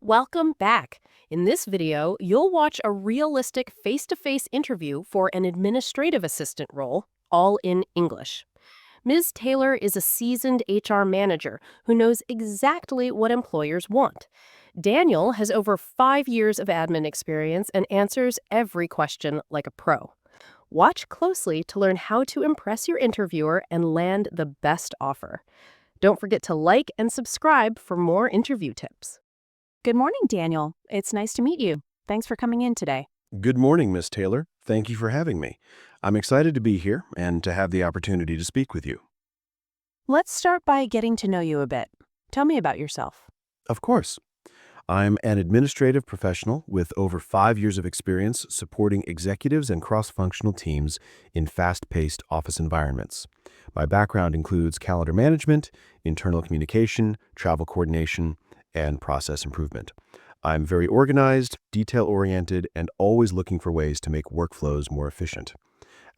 Welcome back. In this video, you'll watch a realistic face-to-face interview for an administrative assistant role, all in English. Ms. Taylor is a seasoned HR manager who knows exactly what employers want. Daniel has over 5 years of admin experience and answers every question like a pro. Watch closely to learn how to impress your interviewer and land the best offer. Don't forget to like and subscribe for more interview tips. Good morning, Daniel. It's nice to meet you. Thanks for coming in today. Good morning, Miss Taylor. Thank you for having me. I'm excited to be here and to have the opportunity to speak with you. Let's start by getting to know you a bit. Tell me about yourself. Of course. I'm an administrative professional with over 5 years of experience supporting executives and cross-functional teams in fast-paced office environments. My background includes calendar management, internal communication, travel coordination, and process improvement. I'm very organized, detail-oriented, and always looking for ways to make workflows more efficient.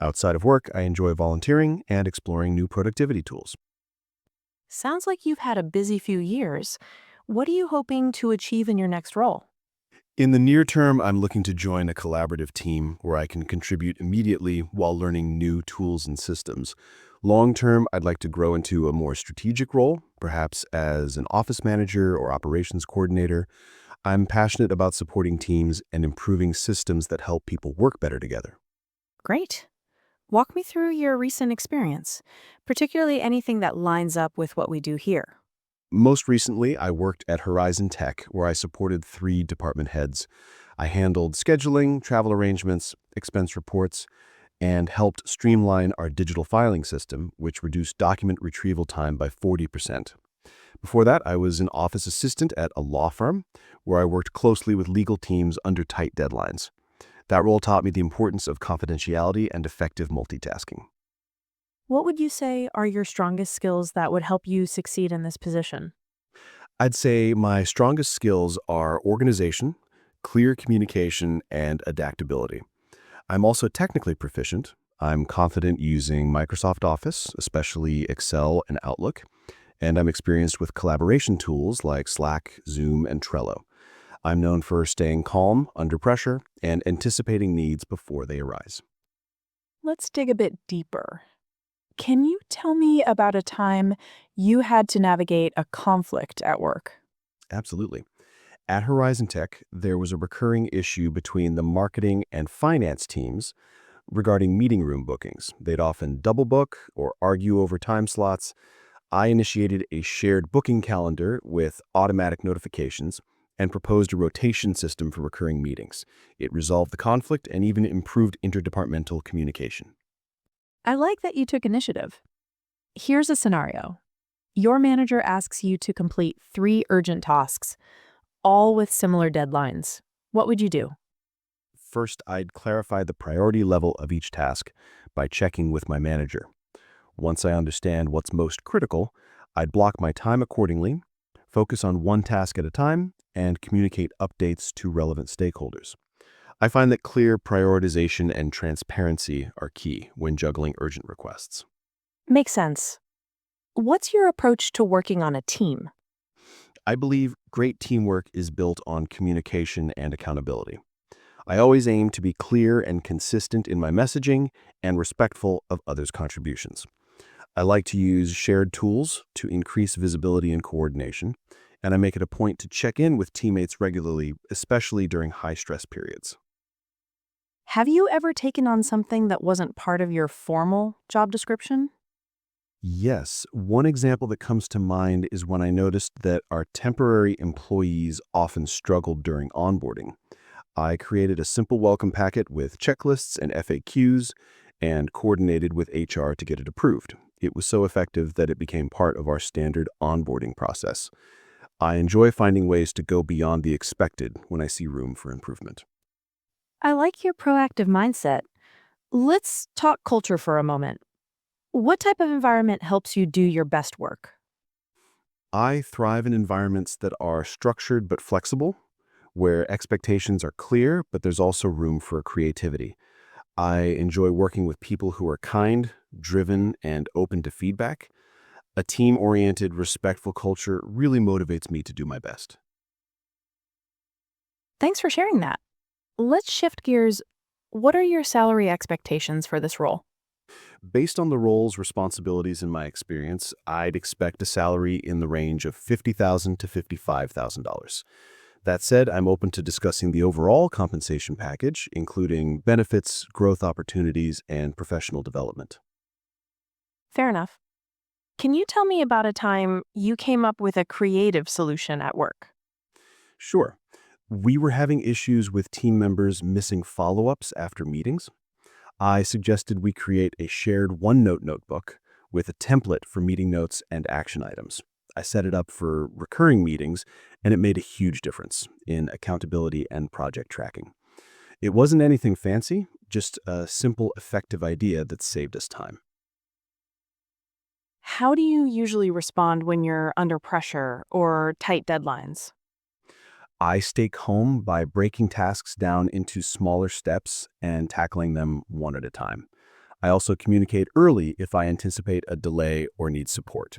Outside of work, I enjoy volunteering and exploring new productivity tools. Sounds like you've had a busy few years. What are you hoping to achieve in your next role? In the near term, I'm looking to join a collaborative team where I can contribute immediately while learning new tools and systems. Long term, I'd like to grow into a more strategic role, perhaps as an office manager or operations coordinator. I'm passionate about supporting teams and improving systems that help people work better together. Great. Walk me through your recent experience, particularly anything that lines up with what we do here. Most recently, I worked at Horizon Tech, where I supported 3 department heads. I handled scheduling, travel arrangements, expense reports, and helped streamline our digital filing system, which reduced document retrieval time by 40%. Before that, I was an office assistant at a law firm, where I worked closely with legal teams under tight deadlines. That role taught me the importance of confidentiality and effective multitasking. What would you say are your strongest skills that would help you succeed in this position? I'd say my strongest skills are organization, clear communication, and adaptability. I'm also technically proficient. I'm confident using Microsoft Office, especially Excel and Outlook, and I'm experienced with collaboration tools like Slack, Zoom, and Trello. I'm known for staying calm under pressure and anticipating needs before they arise. Let's dig a bit deeper. Can you tell me about a time you had to navigate a conflict at work? Absolutely. At Horizon Tech, there was a recurring issue between the marketing and finance teams regarding meeting room bookings. They'd often double book or argue over time slots. I initiated a shared booking calendar with automatic notifications and proposed a rotation system for recurring meetings. It resolved the conflict and even improved interdepartmental communication. I like that you took initiative. Here's a scenario. Your manager asks you to complete 3 urgent tasks, all with similar deadlines. What would you do? First, I'd clarify the priority level of each task by checking with my manager. Once I understand what's most critical, I'd block my time accordingly, focus on one task at a time, and communicate updates to relevant stakeholders. I find that clear prioritization and transparency are key when juggling urgent requests. Makes sense. What's your approach to working on a team? I believe great teamwork is built on communication and accountability. I always aim to be clear and consistent in my messaging and respectful of others' contributions. I like to use shared tools to increase visibility and coordination, and I make it a point to check in with teammates regularly, especially during high-stress periods. Have you ever taken on something that wasn't part of your formal job description? Yes, one example that comes to mind is when I noticed that our temporary employees often struggled during onboarding. I created a simple welcome packet with checklists and FAQs and coordinated with HR to get it approved. It was so effective that it became part of our standard onboarding process. I enjoy finding ways to go beyond the expected when I see room for improvement. I like your proactive mindset. Let's talk culture for a moment. What type of environment helps you do your best work? I thrive in environments that are structured but flexible, where expectations are clear, but there's also room for creativity. I enjoy working with people who are kind, driven, and open to feedback. A team-oriented, respectful culture really motivates me to do my best. Thanks for sharing that. Let's shift gears. What are your salary expectations for this role? Based on the role's responsibilities and my experience, I'd expect a salary in the range of $50,000 to $55,000. That said, I'm open to discussing the overall compensation package, including benefits, growth opportunities, and professional development. Fair enough. Can you tell me about a time you came up with a creative solution at work? Sure. We were having issues with team members missing follow-ups after meetings. I suggested we create a shared OneNote notebook with a template for meeting notes and action items. I set it up for recurring meetings, and it made a huge difference in accountability and project tracking. It wasn't anything fancy, just a simple, effective idea that saved us time. How do you usually respond when you're under pressure or tight deadlines? I stay calm by breaking tasks down into smaller steps and tackling them one at a time. I also communicate early if I anticipate a delay or need support.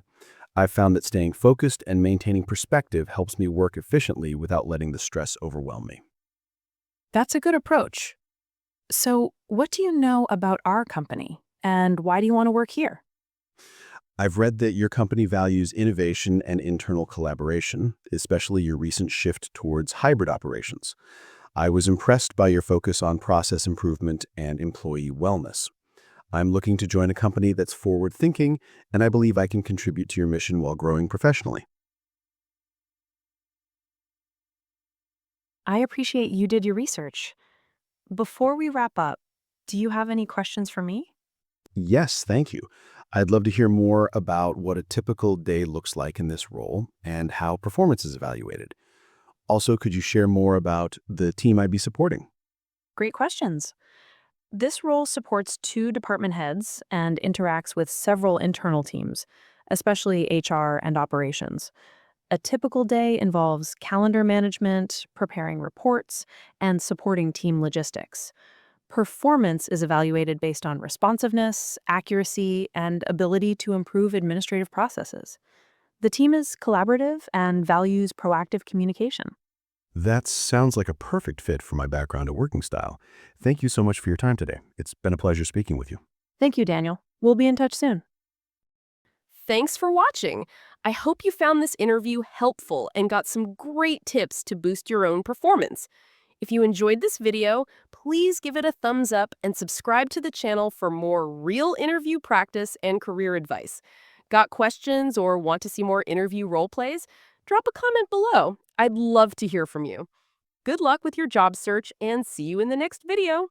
I've found that staying focused and maintaining perspective helps me work efficiently without letting the stress overwhelm me. That's a good approach. So, what do you know about our company and why do you want to work here? I've read that your company values innovation and internal collaboration, especially your recent shift towards hybrid operations. I was impressed by your focus on process improvement and employee wellness. I'm looking to join a company that's forward-thinking, and I believe I can contribute to your mission while growing professionally. I appreciate you did your research. Before we wrap up, do you have any questions for me? Yes, thank you. I'd love to hear more about what a typical day looks like in this role and how performance is evaluated. Also, could you share more about the team I'd be supporting? Great questions. This role supports two department heads and interacts with several internal teams, especially HR and operations. A typical day involves calendar management, preparing reports, and supporting team logistics. Performance is evaluated based on responsiveness, accuracy, and ability to improve administrative processes. The team is collaborative and values proactive communication. That sounds like a perfect fit for my background and working style. Thank you so much for your time today. It's been a pleasure speaking with you. Thank you, Daniel. We'll be in touch soon. Thanks for watching. I hope you found this interview helpful and got some great tips to boost your own performance. If you enjoyed this video, please give it a thumbs up and subscribe to the channel for more real interview practice and career advice. Got questions or want to see more interview role plays? Drop a comment below. I'd love to hear from you. Good luck with your job search and see you in the next video.